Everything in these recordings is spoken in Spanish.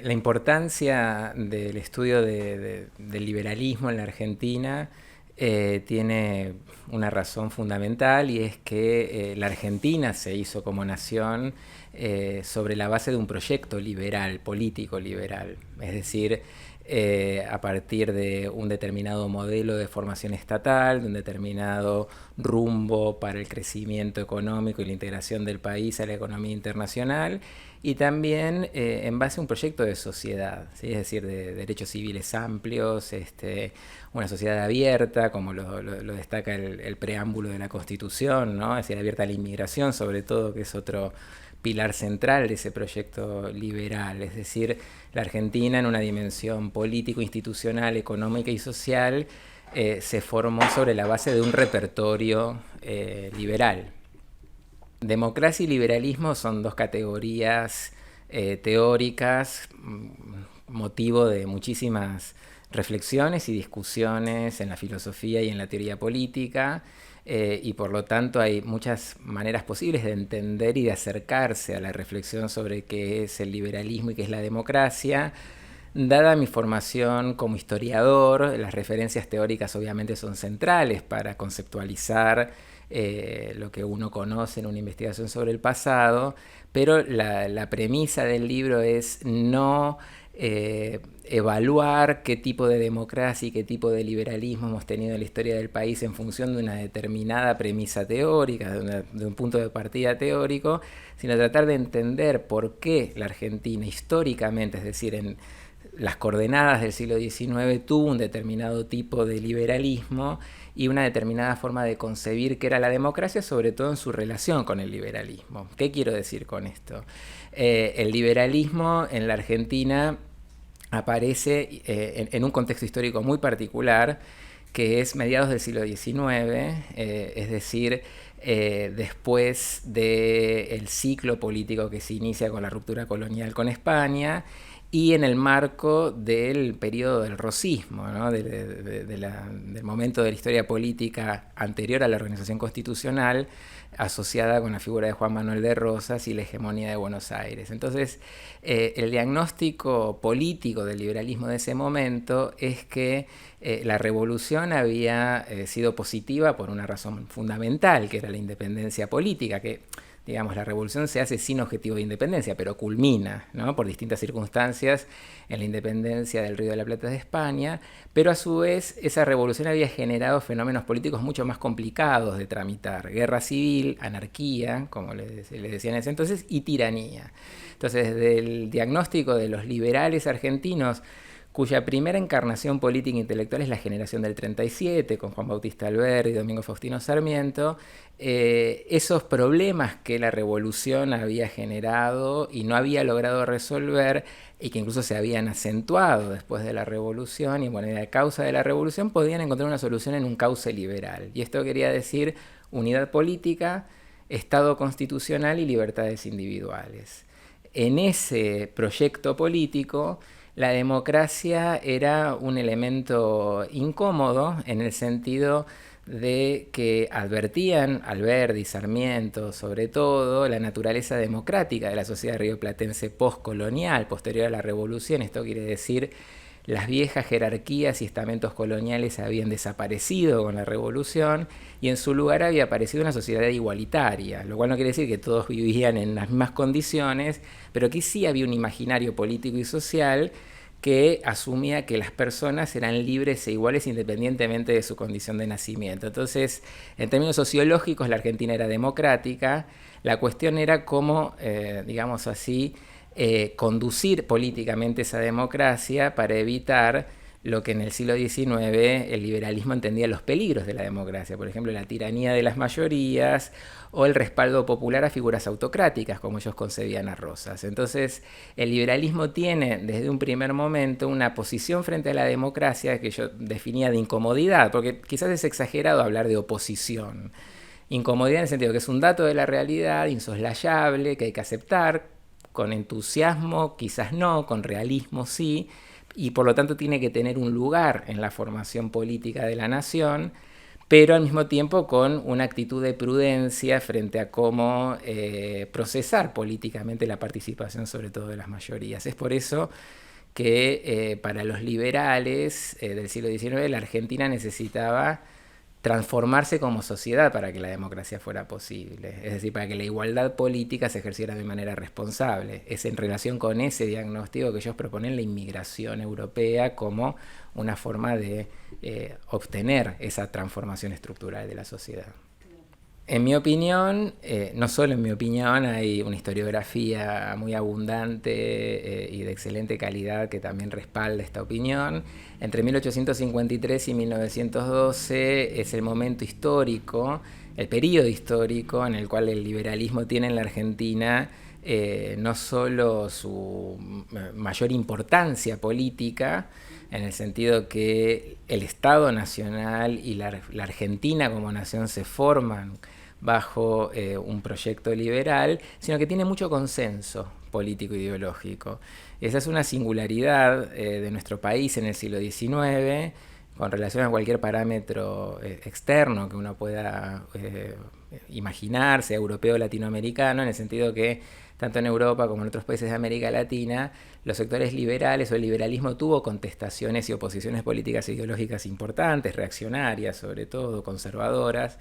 La importancia del estudio del liberalismo en la Argentina tiene una razón fundamental, y es que la Argentina se hizo como nación sobre la base de un proyecto liberal, político liberal. Es decir, a partir de un determinado modelo de formación estatal, de un determinado rumbo para el crecimiento económico y la integración del país a la economía internacional, y también en base a un proyecto de sociedad, ¿sí? Es decir, de derechos civiles amplios, una sociedad abierta, como lo destaca el preámbulo de la Constitución, ¿no? Es decir, abierta a la inmigración, sobre todo, que es otro pilar central de ese proyecto liberal. Es decir, la Argentina, en una dimensión político, institucional, económica y social, se formó sobre la base de un repertorio liberal. Democracia y liberalismo son dos categorías teóricas, motivo de muchísimas reflexiones y discusiones en la filosofía y en la teoría política, y por lo tanto hay muchas maneras posibles de entender y de acercarse a la reflexión sobre qué es el liberalismo y qué es la democracia. Dada mi formación como historiador, las referencias teóricas obviamente son centrales para conceptualizar lo que uno conoce en una investigación sobre el pasado, pero la premisa del libro es no evaluar qué tipo de democracia y qué tipo de liberalismo hemos tenido en la historia del país en función de una determinada premisa teórica, de un punto de partida teórico, sino tratar de entender por qué la Argentina históricamente, es decir, en las coordenadas del siglo XIX, tuvo un determinado tipo de liberalismo y una determinada forma de concebir qué era la democracia, sobre todo en su relación con el liberalismo. ¿Qué quiero decir con esto? El liberalismo en la Argentina aparece en un contexto histórico muy particular, que es mediados del siglo XIX, es decir, después del ciclo político que se inicia con la ruptura colonial con España, y en el marco del periodo del rosismo, ¿no? Del momento de la historia política anterior a la organización constitucional, asociada con la figura de Juan Manuel de Rosas y la hegemonía de Buenos Aires. Entonces, el diagnóstico político del liberalismo de ese momento es que la revolución había sido positiva por una razón fundamental, que era la independencia política, que digamos, la revolución se hace sin objetivo de independencia, pero culmina, ¿no?, por distintas circunstancias en la independencia del Río de la Plata de España, pero a su vez esa revolución había generado fenómenos políticos mucho más complicados de tramitar: guerra civil, anarquía, como le decían en ese entonces, y tiranía. Entonces, desde el diagnóstico de los liberales argentinos, cuya primera encarnación política e intelectual es la generación del 37, con Juan Bautista Alberdi y Domingo Faustino Sarmiento, esos problemas que la revolución había generado y no había logrado resolver, y que incluso se habían acentuado después de la revolución, y bueno, a causa de la revolución podían encontrar una solución en un cauce liberal. Y esto quería decir unidad política, Estado constitucional y libertades individuales. En ese proyecto político, la democracia era un elemento incómodo, en el sentido de que advertían Alberdi y Sarmiento, sobre todo, la naturaleza democrática de la sociedad rioplatense postcolonial, posterior a la revolución. Esto quiere decir, las viejas jerarquías y estamentos coloniales habían desaparecido con la revolución, y en su lugar había aparecido una sociedad igualitaria, lo cual no quiere decir que todos vivían en las mismas condiciones, pero que sí había un imaginario político y social que asumía que las personas eran libres e iguales independientemente de su condición de nacimiento. Entonces, en términos sociológicos, la Argentina era democrática. La cuestión era cómo, digamos así, conducir políticamente esa democracia para evitar lo que en el siglo XIX el liberalismo entendía los peligros de la democracia: por ejemplo, la tiranía de las mayorías o el respaldo popular a figuras autocráticas, como ellos concebían a Rosas. Entonces, el liberalismo tiene desde un primer momento una posición frente a la democracia que yo definía de incomodidad, porque quizás es exagerado hablar de oposición. Incomodidad en el sentido que es un dato de la realidad insoslayable, que hay que aceptar con entusiasmo, quizás no, con realismo sí, y por lo tanto tiene que tener un lugar en la formación política de la nación, pero al mismo tiempo con una actitud de prudencia frente a cómo procesar políticamente la participación, sobre todo de las mayorías. Es por eso que para los liberales del siglo XIX la Argentina necesitaba transformarse como sociedad para que la democracia fuera posible, es decir, para que la igualdad política se ejerciera de manera responsable. Es en relación con ese diagnóstico que ellos proponen la inmigración europea como una forma de obtener esa transformación estructural de la sociedad. En mi opinión, no solo en mi opinión, hay una historiografía muy abundante y de excelente calidad que también respalda esta opinión. Entre 1853 y 1912 es el momento histórico, el periodo histórico en el cual el liberalismo tiene en la Argentina no solo su mayor importancia política, en el sentido que el Estado Nacional y la Argentina como nación se forman bajo un proyecto liberal, sino que tiene mucho consenso político-ideológico. Esa es una singularidad de nuestro país en el siglo XIX, con relación a cualquier parámetro externo que uno pueda imaginar, sea europeo o latinoamericano, en el sentido que tanto en Europa como en otros países de América Latina, los sectores liberales o el liberalismo tuvo contestaciones y oposiciones políticas e ideológicas importantes, reaccionarias sobre todo, conservadoras.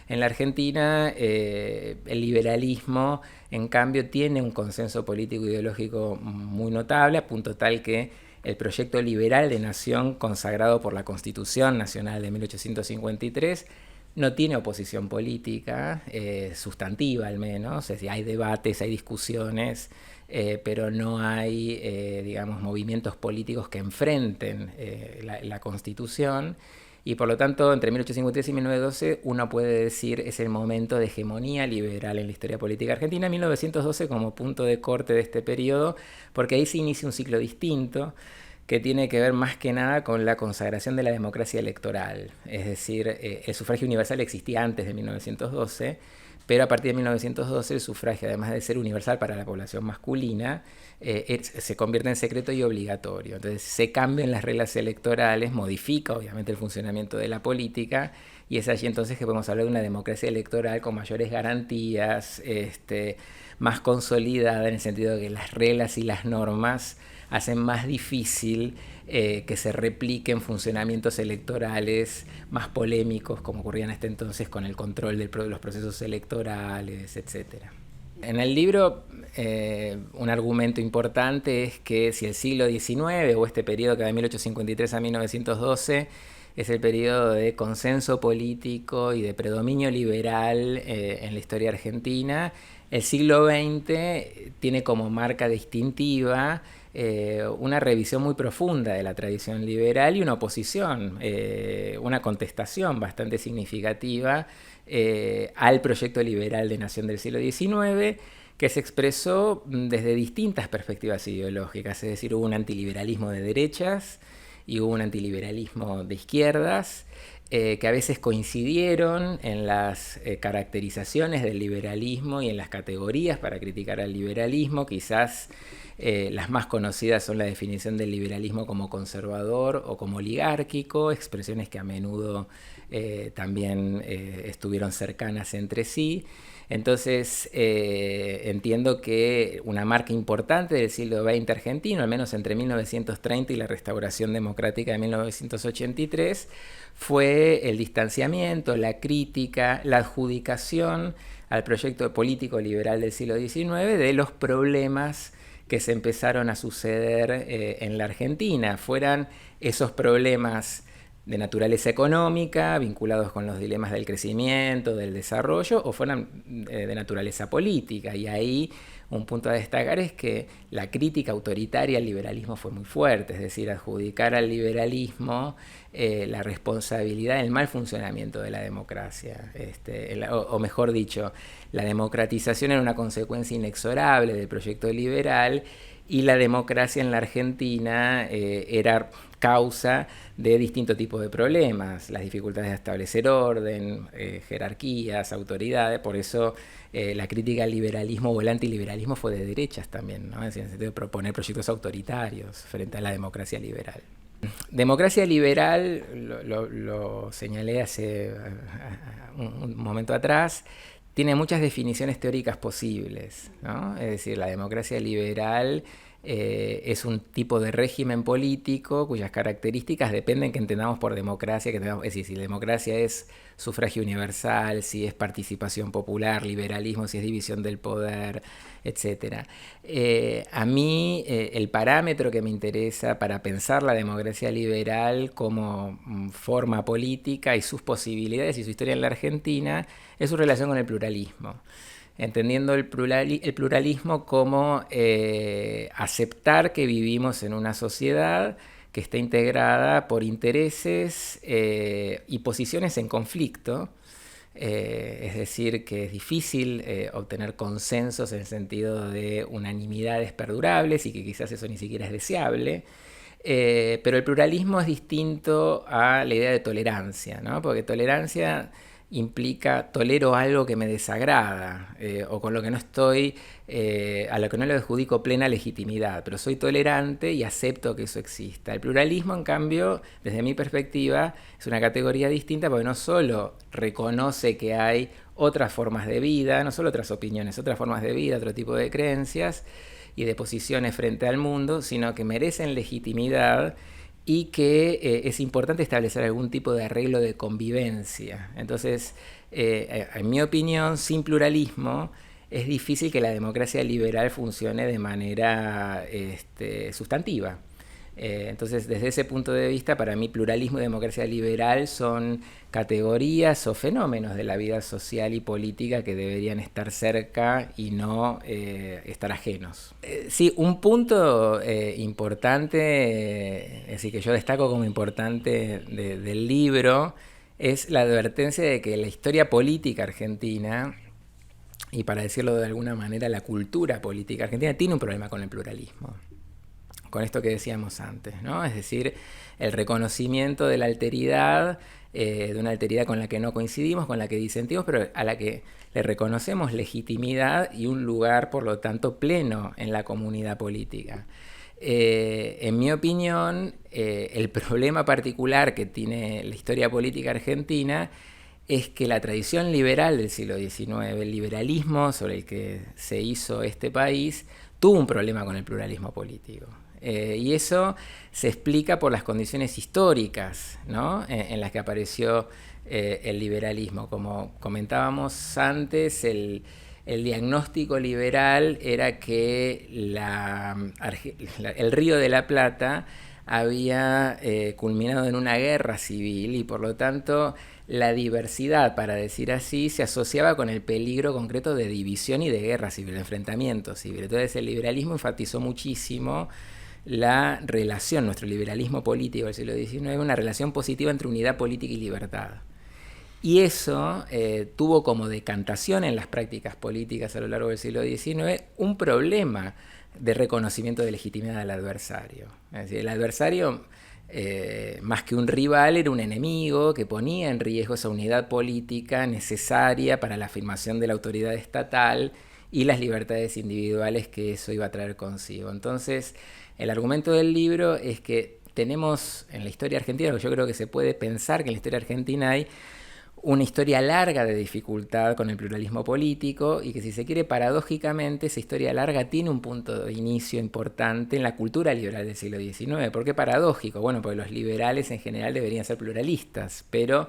En la Argentina el liberalismo, en cambio, tiene un consenso político e ideológico muy notable, a punto tal que el proyecto liberal de nación consagrado por la Constitución Nacional de 1853 no tiene oposición política, sustantiva al menos, es decir, hay debates, hay discusiones, pero no hay, digamos, movimientos políticos que enfrenten la Constitución. Y por lo tanto, entre 1853 y 1912, uno puede decir es el momento de hegemonía liberal en la historia política argentina. 1912 como punto de corte de este periodo, porque ahí se inicia un ciclo distinto que tiene que ver más que nada con la consagración de la democracia electoral. Es decir, el sufragio universal existía antes de 1912, pero a partir de 1912 el sufragio, además de ser universal para la población masculina, se convierte en secreto y obligatorio. Entonces se cambian las reglas electorales, modifica obviamente el funcionamiento de la política, y es allí entonces que podemos hablar de una democracia electoral con mayores garantías, más consolidada en el sentido de que las reglas y las normas hacen más difícil que se repliquen funcionamientos electorales más polémicos como ocurrían hasta entonces con el control de los procesos electorales, etc. En el libro un argumento importante es que si el siglo XIX o este periodo que va de 1853 a 1912 es el periodo de consenso político y de predominio liberal en la historia argentina, el siglo XX tiene como marca distintiva una revisión muy profunda de la tradición liberal y una oposición, una contestación bastante significativa al proyecto liberal de nación del siglo XIX, que se expresó desde distintas perspectivas ideológicas, es decir, hubo un antiliberalismo de derechas y hubo un antiliberalismo de izquierdas, que a veces coincidieron en las caracterizaciones del liberalismo y en las categorías para criticar al liberalismo. Quizás las más conocidas son la definición del liberalismo como conservador o como oligárquico, expresiones que a menudo también estuvieron cercanas entre sí. Entonces entiendo que una marca importante del siglo XX argentino, al menos entre 1930 y la restauración democrática de 1983, fue el distanciamiento, la crítica, la adjudicación al proyecto político liberal del siglo XIX de los problemas que se empezaron a suceder en la Argentina. Fueran esos problemas de naturaleza económica, vinculados con los dilemas del crecimiento, del desarrollo, o fueran de naturaleza política. Y ahí un punto a destacar es que la crítica autoritaria al liberalismo fue muy fuerte, es decir, adjudicar al liberalismo la responsabilidad del mal funcionamiento de la democracia, o mejor dicho, la democratización era una consecuencia inexorable del proyecto liberal y la democracia en la Argentina era causa de distintos tipos de problemas, las dificultades de establecer orden, jerarquías, autoridades. Por eso la crítica al liberalismo o el antiliberalismo fue de derechas también, ¿no? Es decir, en el sentido de proponer proyectos autoritarios frente a la democracia liberal. Democracia liberal, lo señalé hace un momento atrás, tiene muchas definiciones teóricas posibles, ¿no? Es decir, la democracia liberal es un tipo de régimen político cuyas características dependen que entendamos por democracia, es decir, si la democracia es sufragio universal, si es participación popular, liberalismo, si es división del poder, etcétera. A mí el parámetro que me interesa para pensar la democracia liberal como forma política y sus posibilidades y su historia en la Argentina es su relación con el pluralismo, entendiendo el pluralismo como aceptar que vivimos en una sociedad que está integrada por intereses y posiciones en conflicto. Es decir, que es difícil obtener consensos en el sentido de unanimidades perdurables y que quizás eso ni siquiera es deseable. Pero el pluralismo es distinto a la idea de tolerancia, ¿no? Porque tolerancia implica tolero algo que me desagrada o con lo que no estoy, a lo que no le adjudico plena legitimidad, pero soy tolerante y acepto que eso exista. El pluralismo, en cambio, desde mi perspectiva, es una categoría distinta porque no solo reconoce que hay otras formas de vida, no solo otras opiniones, otras formas de vida, otro tipo de creencias y de posiciones frente al mundo, sino que merecen legitimidad y que es importante establecer algún tipo de arreglo de convivencia. Entonces, en mi opinión, sin pluralismo es difícil que la democracia liberal funcione de manera sustantiva. Entonces, desde ese punto de vista, para mí pluralismo y democracia liberal son categorías o fenómenos de la vida social y política que deberían estar cerca y no estar ajenos. Sí, un punto importante, es decir, que yo destaco como importante del libro, es la advertencia de que la historia política argentina, y para decirlo de alguna manera, la cultura política argentina tiene un problema con el pluralismo. Con esto que decíamos antes, ¿no? Es decir, el reconocimiento de la alteridad, de una alteridad con la que no coincidimos, con la que disentimos, pero a la que le reconocemos legitimidad y un lugar, por lo tanto, pleno en la comunidad política. En mi opinión, el problema particular que tiene la historia política argentina es que la tradición liberal del siglo XIX, el liberalismo sobre el que se hizo este país, tuvo un problema con el pluralismo político. Y eso se explica por las condiciones históricas, ¿no? en las que apareció el liberalismo. Como comentábamos antes, el diagnóstico liberal era que el Río de la Plata había culminado en una guerra civil y por lo tanto la diversidad, para decir así, se asociaba con el peligro concreto de división y de guerra civil, de enfrentamiento civil. Entonces el liberalismo enfatizó muchísimo la relación, nuestro liberalismo político del siglo XIX, una relación positiva entre unidad política y libertad. Y eso tuvo como decantación en las prácticas políticas a lo largo del siglo XIX un problema de reconocimiento de legitimidad del adversario. Es decir, el adversario, más que un rival, era un enemigo que ponía en riesgo esa unidad política necesaria para la afirmación de la autoridad estatal y las libertades individuales que eso iba a traer consigo. Entonces, el argumento del libro es que tenemos en la historia argentina, yo creo que se puede pensar que en la historia argentina hay una historia larga de dificultad con el pluralismo político y que, si se quiere, paradójicamente esa historia larga tiene un punto de inicio importante en la cultura liberal del siglo XIX. ¿Por qué paradójico? Bueno, porque los liberales en general deberían ser pluralistas, pero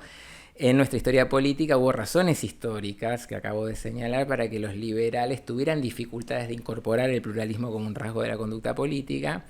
en nuestra historia política hubo razones históricas que acabo de señalar para que los liberales tuvieran dificultades de incorporar el pluralismo como un rasgo de la conducta política.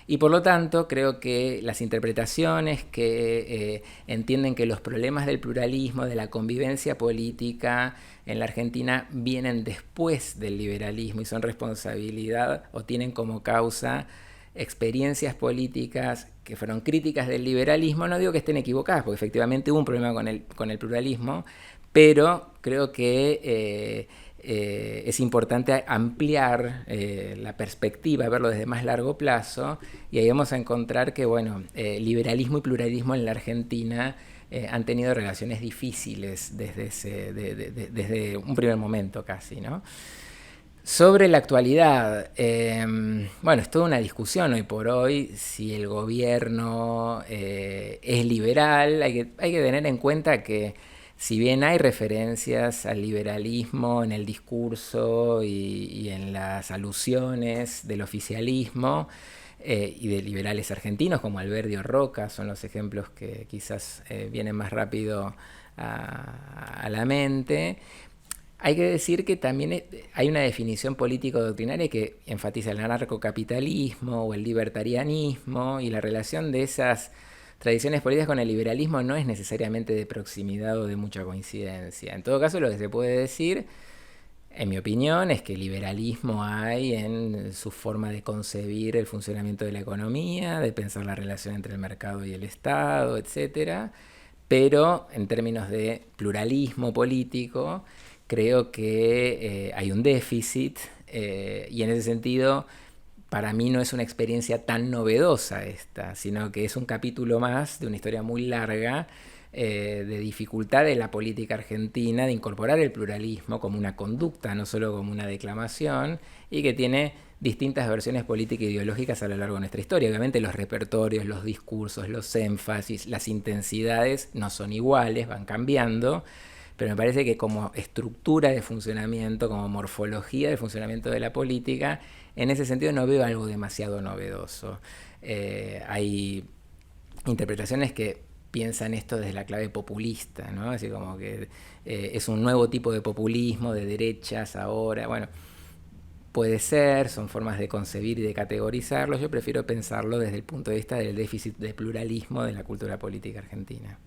Y por lo tanto creo que las interpretaciones que entienden que los problemas del pluralismo, de la convivencia política en la Argentina vienen después del liberalismo y son responsabilidad o tienen como causa experiencias políticas que fueron críticas del liberalismo, no digo que estén equivocadas, porque efectivamente hubo un problema con el pluralismo, pero creo que es importante ampliar la perspectiva, verlo desde más largo plazo, y ahí vamos a encontrar que, bueno, liberalismo y pluralismo en la Argentina han tenido relaciones difíciles desde un primer momento casi, ¿no? Sobre la actualidad, bueno, es toda una discusión hoy por hoy si el gobierno es liberal. Hay que tener en cuenta que si bien hay referencias al liberalismo en el discurso y en las alusiones del oficialismo y de liberales argentinos como Alberdi o Roca, son los ejemplos que quizás vienen más rápido a la mente. Hay que decir que también hay una definición político-doctrinaria que enfatiza el anarcocapitalismo o el libertarianismo, y la relación de esas tradiciones políticas con el liberalismo no es necesariamente de proximidad o de mucha coincidencia. En todo caso, lo que se puede decir, en mi opinión, es que liberalismo hay en su forma de concebir el funcionamiento de la economía, de pensar la relación entre el mercado y el Estado, etcétera. Pero en términos de pluralismo político, creo que hay un déficit, y en ese sentido para mí no es una experiencia tan novedosa esta, sino que es un capítulo más de una historia muy larga de dificultad de la política argentina de incorporar el pluralismo como una conducta, no solo como una declamación, y que tiene distintas versiones políticas e ideológicas a lo largo de nuestra historia. Obviamente los repertorios, los discursos, los énfasis, las intensidades no son iguales, van cambiando, pero me parece que como estructura de funcionamiento, como morfología de funcionamiento de la política, en ese sentido no veo algo demasiado novedoso. Hay interpretaciones que piensan esto desde la clave populista, ¿no? Así como que es un nuevo tipo de populismo de derechas ahora. Bueno, puede ser, son formas de concebir y de categorizarlo. Yo prefiero pensarlo desde el punto de vista del déficit de pluralismo de la cultura política argentina.